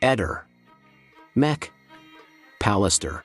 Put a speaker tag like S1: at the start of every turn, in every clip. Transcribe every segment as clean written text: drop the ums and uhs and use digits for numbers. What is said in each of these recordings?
S1: Eder. Mech. Pallister.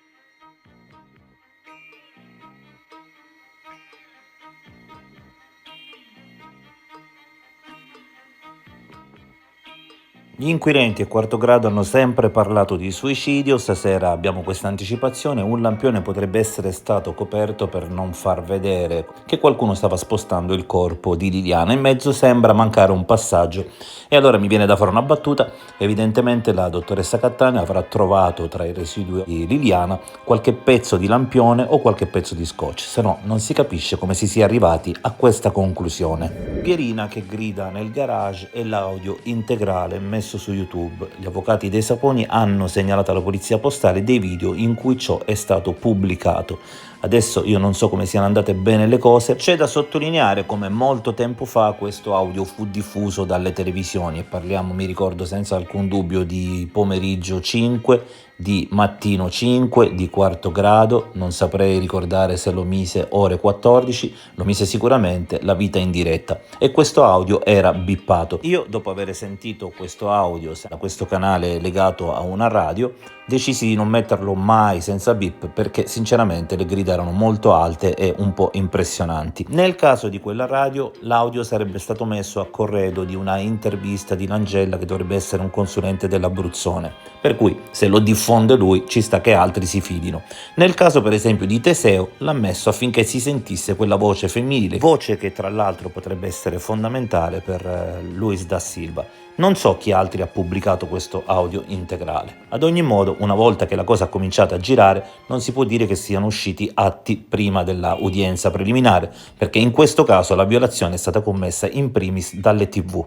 S2: Gli inquirenti a quarto grado hanno sempre parlato di suicidio, stasera abbiamo questa anticipazione, un lampione potrebbe essere stato coperto per non far vedere che qualcuno stava spostando il corpo di Liliana, in mezzo sembra mancare un passaggio e allora mi viene da fare una battuta, evidentemente la dottoressa Cattaneo avrà trovato tra i residui di Liliana qualche pezzo di lampione o qualche pezzo di scotch, se no non si capisce come si sia arrivati a questa conclusione. Pierina che grida nel garage e l'audio integrale messo su YouTube. Gli avvocati dei Saponi hanno segnalato alla polizia postale dei video in cui ciò è stato pubblicato. Adesso io non so come siano andate bene le cose, c'è da sottolineare come molto tempo fa questo audio fu diffuso dalle televisioni e parliamo, mi ricordo senza alcun dubbio, di Pomeriggio 5, di Mattino 5, di Quarto Grado, non saprei ricordare se lo mise Ore 14, lo mise sicuramente La Vita in diretta e questo audio era bippato. Io dopo aver sentito questo audio da questo canale legato a una radio decisi di non metterlo mai senza bip perché sinceramente le grida erano molto alte e un po' impressionanti. Nel caso di quella radio l'audio sarebbe stato messo a corredo di una intervista di Langella che dovrebbe essere un consulente dell'Abruzzone, per cui se lo diffonde lui ci sta che altri si fidino. Nel caso per esempio di Teseo l'ha messo affinché si sentisse quella voce femminile, voce che tra l'altro potrebbe essere fondamentale per Luis da Silva. Non so chi altri ha pubblicato questo audio integrale. Ad ogni modo, una volta che la cosa ha cominciato a girare, non si può dire che siano usciti atti prima della udienza preliminare, perché in questo caso la violazione è stata commessa in primis dalle TV.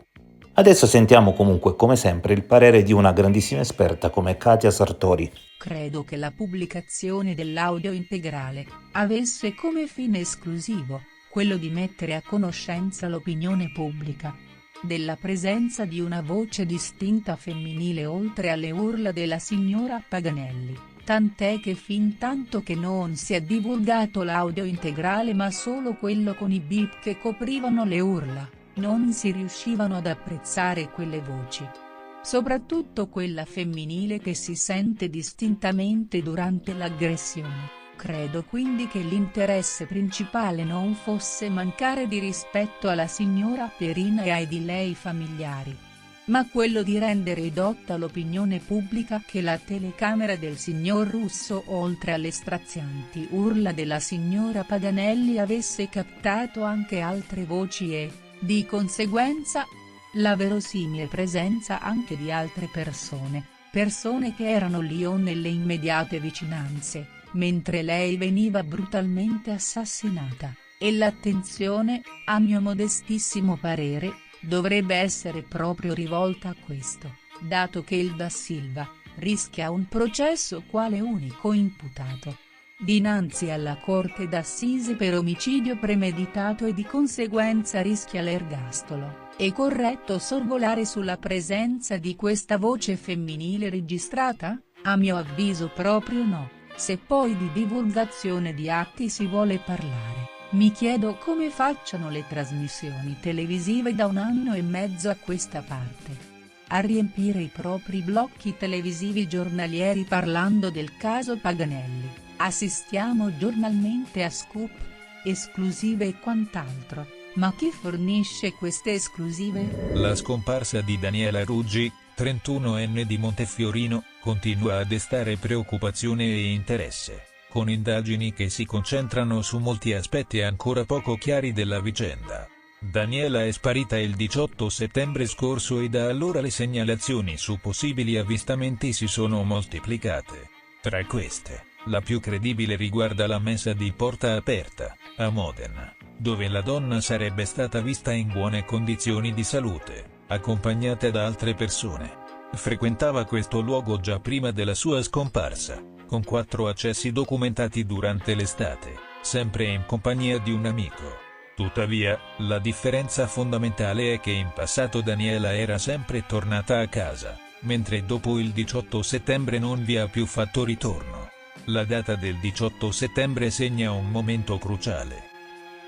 S2: Adesso sentiamo comunque, come sempre, il parere di una grandissima esperta come Katia Sartori.
S3: Credo che la pubblicazione dell'audio integrale avesse come fine esclusivo quello di mettere a conoscenza l'opinione pubblica della presenza di una voce distinta femminile oltre alle urla della signora Paganelli, tant'è che fintanto che non si è divulgato l'audio integrale ma solo quello con i beat che coprivano le urla, non si riuscivano ad apprezzare quelle voci. Soprattutto quella femminile che si sente distintamente durante l'aggressione. Credo quindi che l'interesse principale non fosse mancare di rispetto alla signora Pierina e ai di lei familiari, ma quello di rendere edotta l'opinione pubblica che la telecamera del signor Russo oltre alle strazianti urla della signora Paganelli avesse captato anche altre voci e, di conseguenza, la verosimile presenza anche di altre persone che erano lì o nelle immediate vicinanze, mentre lei veniva brutalmente assassinata, e l'attenzione, a mio modestissimo parere, dovrebbe essere proprio rivolta a questo, dato che il Da Silva rischia un processo quale unico imputato dinanzi alla Corte d'Assise per omicidio premeditato e di conseguenza rischia l'ergastolo. È corretto sorvolare sulla presenza di questa voce femminile registrata? A mio avviso proprio no. Se poi di divulgazione di atti si vuole parlare, mi chiedo come facciano le trasmissioni televisive da 1 anno e mezzo a questa parte a riempire i propri blocchi televisivi giornalieri parlando del caso Paganelli. Assistiamo giornalmente a scoop, esclusive e quant'altro, ma chi fornisce queste esclusive?
S4: La scomparsa di Daniela Ruggi, 31enne di Montefiorino, continua a destare preoccupazione e interesse, con indagini che si concentrano su molti aspetti ancora poco chiari della vicenda. Daniela è sparita il 18 settembre scorso e da allora le segnalazioni su possibili avvistamenti si sono moltiplicate. Tra queste, la più credibile riguarda la messa di Porta Aperta, a Modena, dove la donna sarebbe stata vista in buone condizioni di salute, accompagnata da altre persone. Frequentava questo luogo già prima della sua scomparsa, con 4 accessi documentati durante l'estate, sempre in compagnia di un amico. Tuttavia, la differenza fondamentale è che in passato Daniela era sempre tornata a casa, mentre dopo il 18 settembre non vi ha più fatto ritorno. La data del 18 settembre segna un momento cruciale.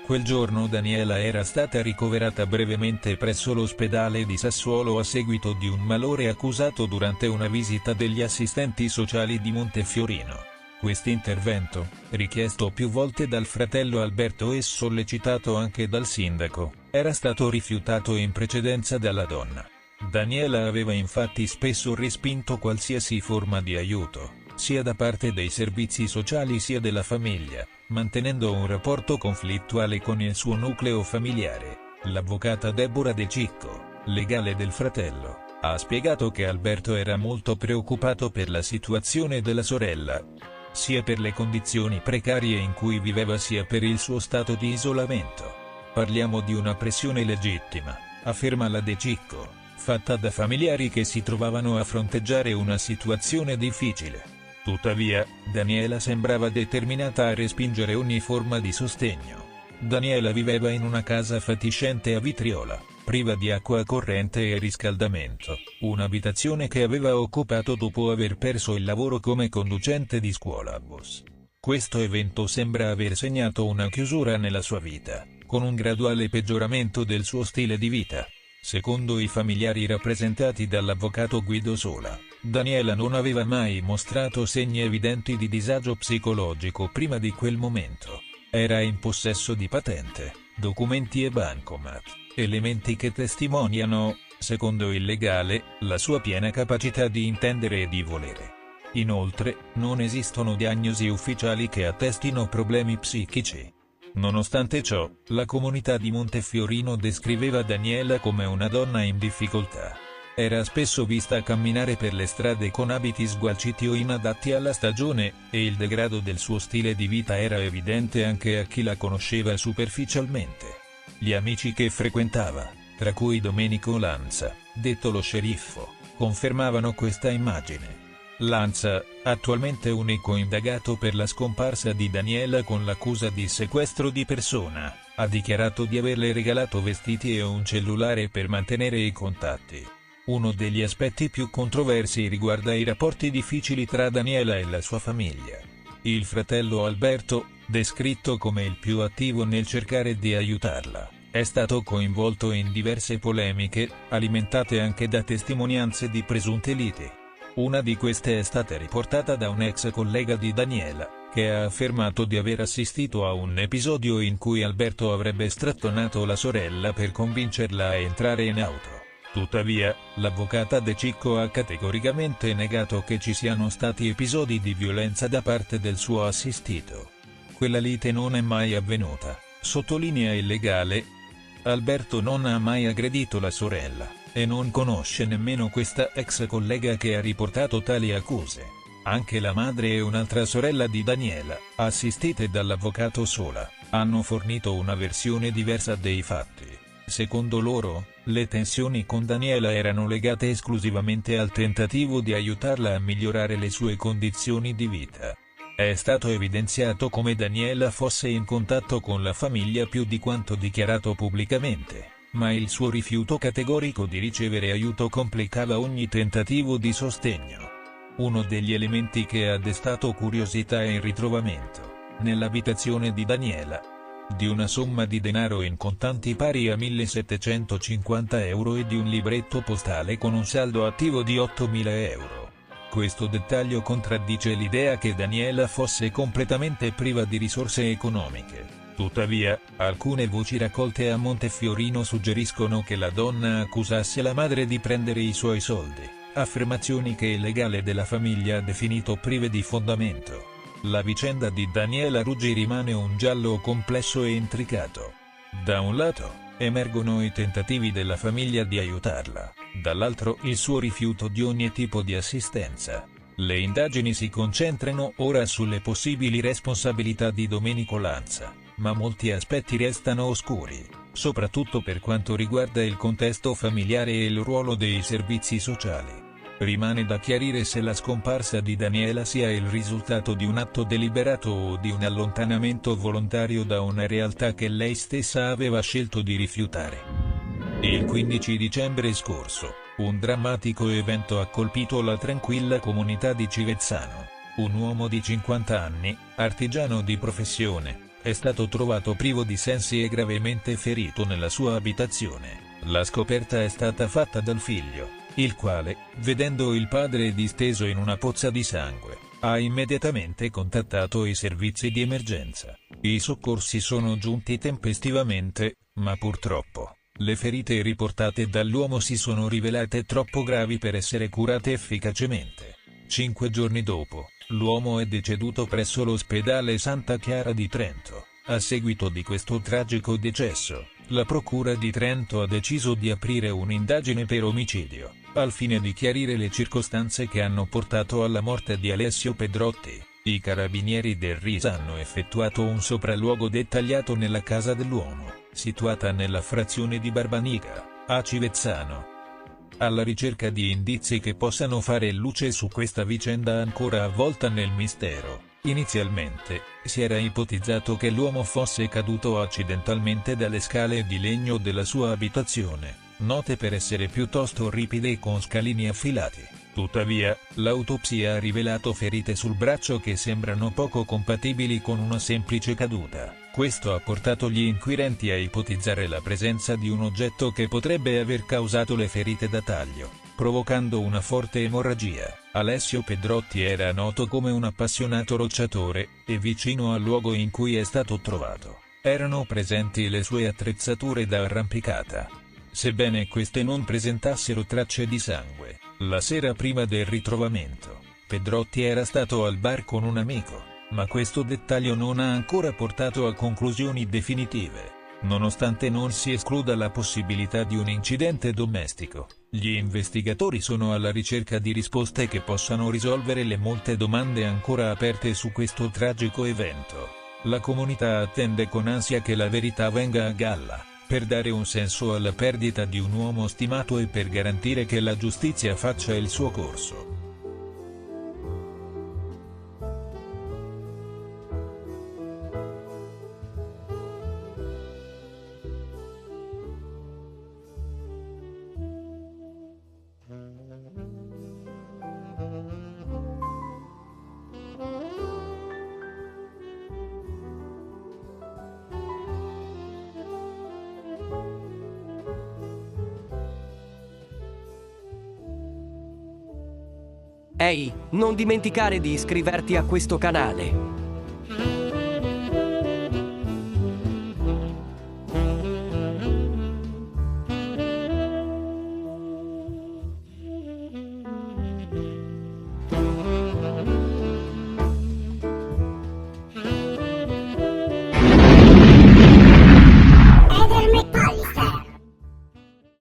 S4: Quel giorno Daniela era stata ricoverata brevemente presso l'ospedale di Sassuolo a seguito di un malore accusato durante una visita degli assistenti sociali di Montefiorino. Quest'intervento, richiesto più volte dal fratello Alberto e sollecitato anche dal sindaco, era stato rifiutato in precedenza dalla donna. Daniela aveva infatti spesso respinto qualsiasi forma di aiuto, sia da parte dei servizi sociali sia della famiglia, mantenendo un rapporto conflittuale con il suo nucleo familiare. L'avvocata Deborah De Cicco, legale del fratello, ha spiegato che Alberto era molto preoccupato per la situazione della sorella, sia per le condizioni precarie in cui viveva sia per il suo stato di isolamento. Parliamo di una pressione legittima, afferma la De Cicco, fatta da familiari che si trovavano a fronteggiare una situazione difficile. Tuttavia, Daniela sembrava determinata a respingere ogni forma di sostegno. Daniela viveva in una casa fatiscente a Vitriola, priva di acqua corrente e riscaldamento, un'abitazione che aveva occupato dopo aver perso il lavoro come conducente di scuola bus. Questo evento sembra aver segnato una chiusura nella sua vita, con un graduale peggioramento del suo stile di vita. Secondo i familiari rappresentati dall'avvocato Guido Sola, Daniela non aveva mai mostrato segni evidenti di disagio psicologico prima di quel momento. Era in possesso di patente, documenti e bancomat, elementi che testimoniano, secondo il legale, la sua piena capacità di intendere e di volere. Inoltre, non esistono diagnosi ufficiali che attestino problemi psichici. Nonostante ciò, la comunità di Montefiorino descriveva Daniela come una donna in difficoltà. Era spesso vista camminare per le strade con abiti sgualciti o inadatti alla stagione, e il degrado del suo stile di vita era evidente anche a chi la conosceva superficialmente. Gli amici che frequentava, tra cui Domenico Lanza, detto lo sceriffo, confermavano questa immagine. Lanza, attualmente unico indagato per la scomparsa di Daniela con l'accusa di sequestro di persona, ha dichiarato di averle regalato vestiti e un cellulare per mantenere i contatti. Uno degli aspetti più controversi riguarda i rapporti difficili tra Daniela e la sua famiglia. Il fratello Alberto, descritto come il più attivo nel cercare di aiutarla, è stato coinvolto in diverse polemiche, alimentate anche da testimonianze di presunte liti. Una di queste è stata riportata da un ex collega di Daniela, che ha affermato di aver assistito a un episodio in cui Alberto avrebbe strattonato la sorella per convincerla a entrare in auto. Tuttavia, l'avvocata De Cicco ha categoricamente negato che ci siano stati episodi di violenza da parte del suo assistito. Quella lite non è mai avvenuta, sottolinea il legale. Alberto non ha mai aggredito la sorella, e non conosce nemmeno questa ex collega che ha riportato tali accuse. Anche la madre e un'altra sorella di Daniela, assistite dall'avvocato Sola, hanno fornito una versione diversa dei fatti. Secondo loro, le tensioni con Daniela erano legate esclusivamente al tentativo di aiutarla a migliorare le sue condizioni di vita. È stato evidenziato come Daniela fosse in contatto con la famiglia più di quanto dichiarato pubblicamente, ma il suo rifiuto categorico di ricevere aiuto complicava ogni tentativo di sostegno. Uno degli elementi che ha destato curiosità è il ritrovamento, nell'abitazione di Daniela, di una somma di denaro in contanti pari a 1.750 euro e di un libretto postale con un saldo attivo di 8.000 euro. Questo dettaglio contraddice l'idea che Daniela fosse completamente priva di risorse economiche. Tuttavia, alcune voci raccolte a Montefiorino suggeriscono che la donna accusasse la madre di prendere i suoi soldi, affermazioni che il legale della famiglia ha definito prive di fondamento. La vicenda di Daniela Ruggi rimane un giallo complesso e intricato. Da un lato, emergono i tentativi della famiglia di aiutarla, dall'altro il suo rifiuto di ogni tipo di assistenza. Le indagini si concentrano ora sulle possibili responsabilità di Domenico Lanza, ma molti aspetti restano oscuri, soprattutto per quanto riguarda il contesto familiare e il ruolo dei servizi sociali. Rimane da chiarire se la scomparsa di Daniela sia il risultato di un atto deliberato o di un allontanamento volontario da una realtà che lei stessa aveva scelto di rifiutare. Il 15 dicembre scorso, un drammatico evento ha colpito la tranquilla comunità di Civezzano. Un uomo di 50 anni, artigiano di professione, è stato trovato privo di sensi e gravemente ferito nella sua abitazione. La scoperta è stata fatta dal figlio, il quale, vedendo il padre disteso in una pozza di sangue, ha immediatamente contattato i servizi di emergenza. I soccorsi sono giunti tempestivamente, ma purtroppo, le ferite riportate dall'uomo si sono rivelate troppo gravi per essere curate efficacemente. 5 giorni dopo, l'uomo è deceduto presso l'ospedale Santa Chiara di Trento. A seguito di questo tragico decesso, la Procura di Trento ha deciso di aprire un'indagine per omicidio, al fine di chiarire le circostanze che hanno portato alla morte di Alessio Pedrotti. I carabinieri del RIS hanno effettuato un sopralluogo dettagliato nella casa dell'uomo, situata nella frazione di Barbaniga, a Civezzano, alla ricerca di indizi che possano fare luce su questa vicenda ancora avvolta nel mistero. Inizialmente, si era ipotizzato che l'uomo fosse caduto accidentalmente dalle scale di legno della sua abitazione, note per essere piuttosto ripide e con scalini affilati. Tuttavia, l'autopsia ha rivelato ferite sul braccio che sembrano poco compatibili con una semplice caduta. Questo ha portato gli inquirenti a ipotizzare la presenza di un oggetto che potrebbe aver causato le ferite da taglio, provocando una forte emorragia. Alessio Pedrotti era noto come un appassionato rocciatore, e vicino al luogo in cui è stato trovato, erano presenti le sue attrezzature da arrampicata. Sebbene queste non presentassero tracce di sangue, la sera prima del ritrovamento, Pedrotti era stato al bar con un amico, ma questo dettaglio non ha ancora portato a conclusioni definitive. Nonostante non si escluda la possibilità di un incidente domestico, gli investigatori sono alla ricerca di risposte che possano risolvere le molte domande ancora aperte su questo tragico evento. La comunità attende con ansia che la verità venga a galla, per dare un senso alla perdita di un uomo stimato e per garantire che la giustizia faccia il suo corso.
S5: Ehi, non dimenticare di iscriverti a questo canale.